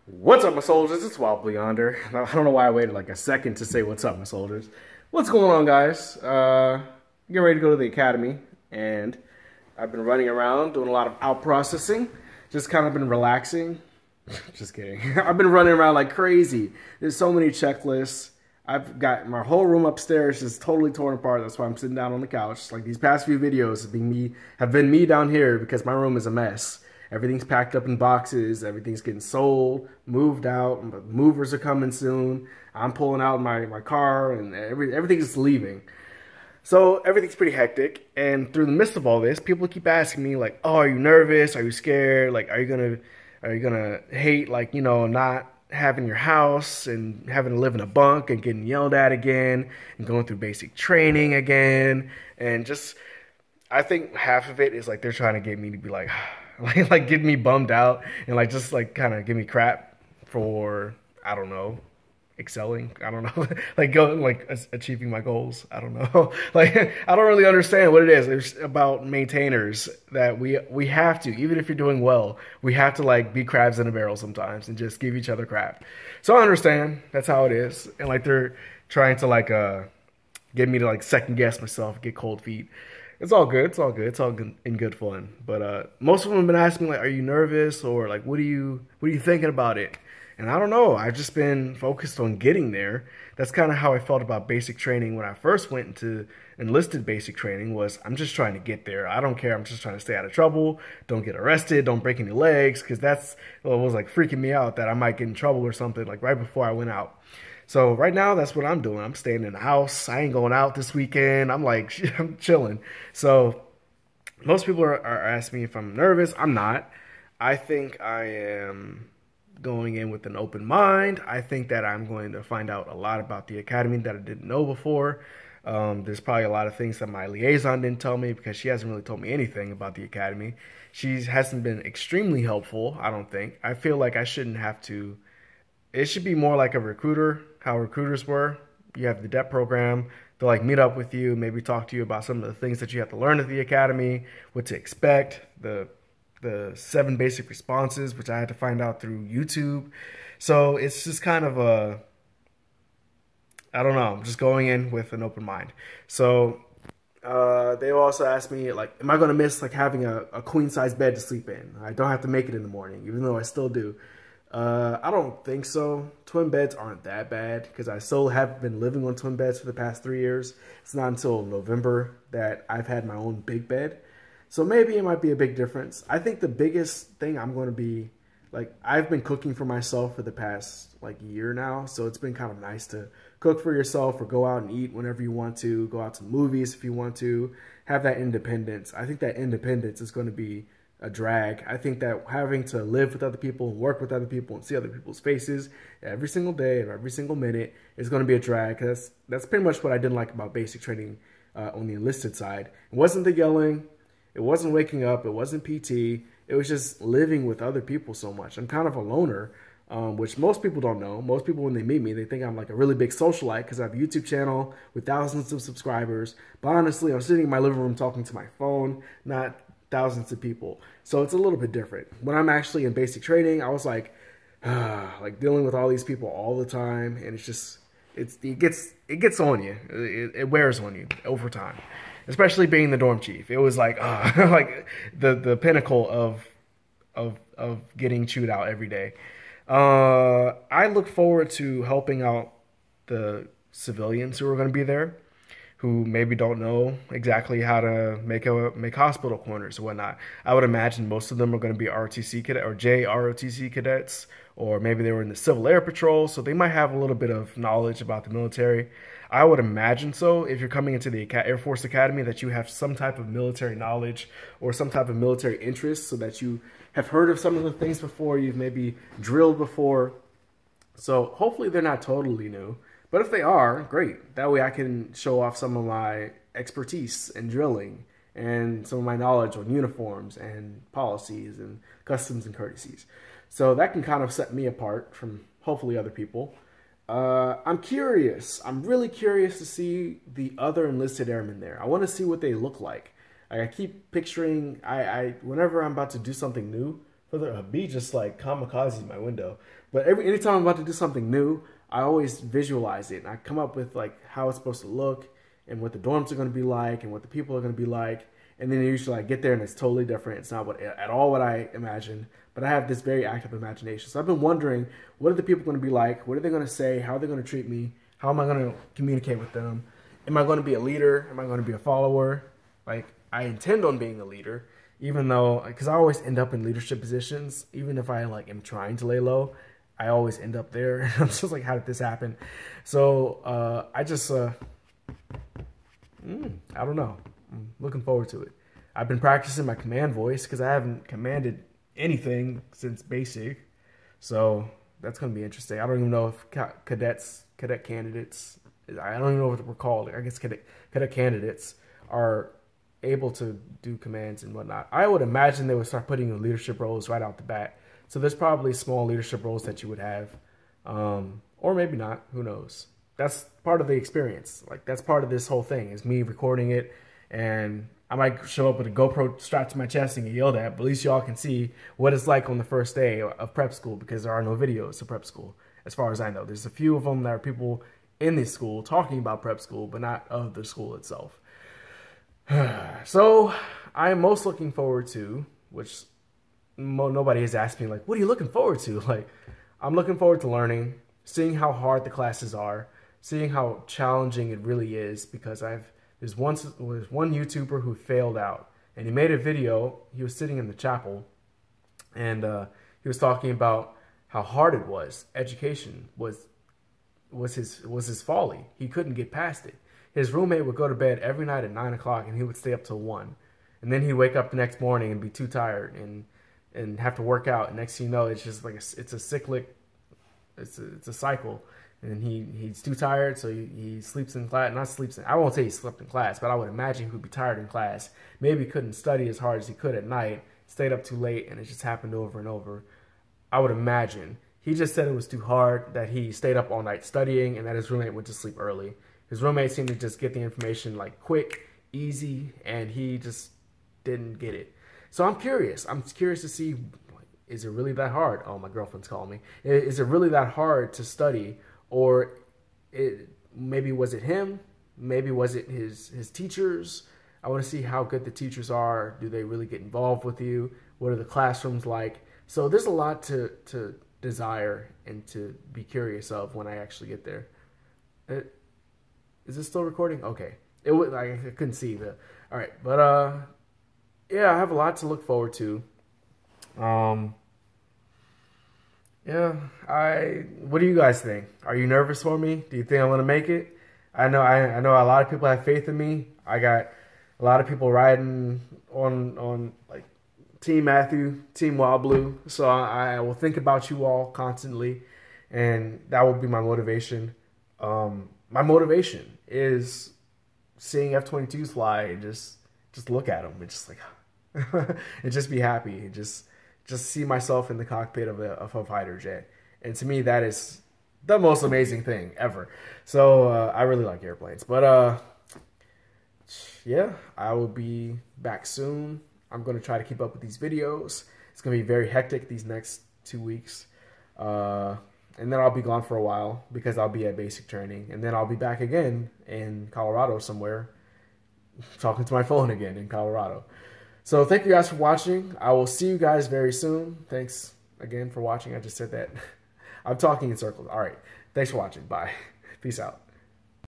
What's up, my soldiers? It's Wobbly Yonder. I don't know why I waited like a second to say what's up, my soldiers. What's going on, guys? Getting ready to go to the academy, and I've been running around doing a lot of out processing. Just kind of been relaxing. Just kidding. I've been running around like crazy. There's so many checklists. I've got my whole room upstairs just totally torn apart. That's why I'm sitting down on the couch. Like these past few videos have been me down here because my room is a mess. Everything's packed up in boxes. Everything's getting sold, moved out. Movers are coming soon. I'm pulling out my car, and everything's leaving. So everything's pretty hectic. And through the midst of all this, people keep asking me like, "Oh, are you nervous? Are you scared? Like, are you gonna hate not having your house and having to live in a bunk and getting yelled at again and going through basic training again?" And just, I think half of it is like they're trying to get me to be like, like get me bummed out and like just like kind of give me crap for, I don't know, excelling. I don't know, like going like achieving my goals. I don't know, like I don't really understand what it is. It's about maintainers that we have to, even if you're doing well, we have to like be crabs in a barrel sometimes and just give each other crap. So I understand that's how it is, and like they're trying to like get me to like second guess myself, get cold feet. It's all good. It's all good. It's all good, in good fun. But most of them have been asking me like, "Are you nervous?" or like, "What are you thinking about it?" And I don't know. I've just been focused on getting there. That's kind of how I felt about basic training when I first went into enlisted basic training. Was I'm just trying to get there. I don't care. I'm just trying to stay out of trouble. Don't get arrested. Don't break any legs, because that's what was like freaking me out, that I might get in trouble or something like right before I went out. So right now, that's what I'm doing. I'm staying in the house. I ain't going out this weekend. I'm like, I'm chilling. So most people are asking me if I'm nervous. I'm not. I think I am going in with an open mind. I think that I'm going to find out a lot about the academy that I didn't know before. There's probably a lot of things that my liaison didn't tell me, because she hasn't really told me anything about the academy. She hasn't been extremely helpful, I don't think. I feel like I shouldn't have to. It should be more like a recruiter, how recruiters were. You have the DEP program. They'll like meet up with you, maybe talk to you about some of the things that you have to learn at the academy, what to expect, the 7 basic responses, which I had to find out through YouTube. So it's just kind of I don't know, I'm just going in with an open mind. So they also asked me like, am I going to miss like having a queen size bed to sleep in? I don't have to make it in the morning, even though I still do. I don't think so. Twin beds aren't that bad, because I still have been living on twin beds for the past 3 years. It's not until November that I've had my own big bed. So maybe it might be a big difference. I think the biggest thing I'm going to be, like, I've been cooking for myself for the past like year now. So it's been kind of nice to cook for yourself or go out and eat whenever you want to, go out to movies if you want to, have that independence. I think that independence is going to be a drag. I think that having to live with other people and work with other people and see other people's faces every single day or every single minute is going to be a drag. That's pretty much what I didn't like about basic training on the enlisted side. It wasn't the yelling. It wasn't waking up. It wasn't PT. It was just living with other people so much. I'm kind of a loner, which most people don't know. Most people, when they meet me, they think I'm like a really big socialite because I have a YouTube channel with thousands of subscribers. But honestly, I'm sitting in my living room talking to my phone, not thousands of people. So it's a little bit different. When I'm actually in basic training, I was like dealing with all these people all the time, and it's just it gets on you. It wears on you over time. Especially being the dorm chief. It was like like the pinnacle of getting chewed out every day. I look forward to helping out the civilians who are going to be there, who maybe don't know exactly how to make hospital corners or whatnot. I would imagine most of them are going to be ROTC cadet or JROTC cadets, or maybe they were in the Civil Air Patrol, so they might have a little bit of knowledge about the military. I would imagine so. If you're coming into the Air Force Academy, that you have some type of military knowledge or some type of military interest, so that you have heard of some of the things before, you've maybe drilled before. So hopefully they're not totally new. But if they are, great. That way I can show off some of my expertise in drilling and some of my knowledge on uniforms and policies and customs and courtesies. So that can kind of set me apart from hopefully other people. I'm curious. I'm really curious to see the other enlisted airmen there. I want to see what they look like. I keep picturing, whenever I'm about to do something new B just like kamikaze my window. But anytime I'm about to do something new, I always visualize it. And I come up with like how it's supposed to look and what the dorms are going to be like and what the people are going to be like. And then usually I get there and it's totally different. It's not at all what I imagined. But I have this very active imagination. So I've been wondering, what are the people going to be like? What are they going to say? How are they going to treat me? How am I going to communicate with them? Am I going to be a leader? Am I going to be a follower? Like, I intend on being a leader, even though, because I always end up in leadership positions. Even if I like am trying to lay low, I always end up there. I'm just like, how did this happen? So I just, I don't know. I'm looking forward to it. I've been practicing my command voice because I haven't commanded anything since basic. So that's going to be interesting. I don't even know if cadet candidates, I don't even know what we're called. I guess cadet candidates are able to do commands and whatnot. I would imagine they would start putting in leadership roles right out the bat. So there's probably small leadership roles that you would have, or maybe not. Who knows? That's part of the experience. Like, that's part of this whole thing, is me recording it, and I might show up with a GoPro strapped to my chest and get yelled at, but at least y'all can see what it's like on the first day of prep school, because there are no videos of prep school, as far as I know. There's a few of them that are people in this school talking about prep school, but not of the school itself. So I'm most looking forward to, which nobody has asked me, like, what are you looking forward to? Like, I'm looking forward to learning, seeing how hard the classes are, seeing how challenging it really is, because there's one YouTuber who failed out, and he made a video. He was sitting in the chapel, and he was talking about how hard it was. Education was his folly. He couldn't get past it. His roommate would go to bed every night at 9 o'clock, and he would stay up till 1. And then he'd wake up the next morning and be too tired and have to work out. And next thing you know, it's just like it's a cyclic, it's a cycle. And he's too tired, so he sleeps in class. Not sleeps in, I won't say he slept in class, but I would imagine he would be tired in class. Maybe he couldn't study as hard as he could at night, stayed up too late, and it just happened over and over. I would imagine. He just said it was too hard, that he stayed up all night studying, and that his roommate went to sleep early. His roommate seemed to just get the information like quick, easy, and he just didn't get it. So I'm curious. I'm curious to see, is it really that hard? Oh, my girlfriend's calling me. Is it really that hard to study? Or maybe was it him? Maybe was it his teachers? I want to see how good the teachers are. Do they really get involved with you? What are the classrooms like? So there's a lot to desire and to be curious of when I actually get there. Is this still recording? Okay. I couldn't see the. All right, but yeah, I have a lot to look forward to. Yeah, what do you guys think? Are you nervous for me? Do you think I'm gonna make it? I know a lot of people have faith in me. I got a lot of people riding on like Team Matthew, Team Wild Blue. So I will think about you all constantly, and that will be my motivation. My motivation is seeing F-22s fly and just look at them and just like and just be happy and just see myself in the cockpit of a fighter jet. And to me, that is the most amazing thing ever. So I really like airplanes. But yeah, I will be back soon. I'm going to try to keep up with these videos. It's going to be very hectic these next 2 weeks. And then I'll be gone for a while because I'll be at basic training. And then I'll be back again in Colorado somewhere, talking to my phone again in Colorado. So thank you guys for watching. I will see you guys very soon. Thanks again for watching. I just said that. I'm talking in circles. All right. Thanks for watching. Bye. Peace out.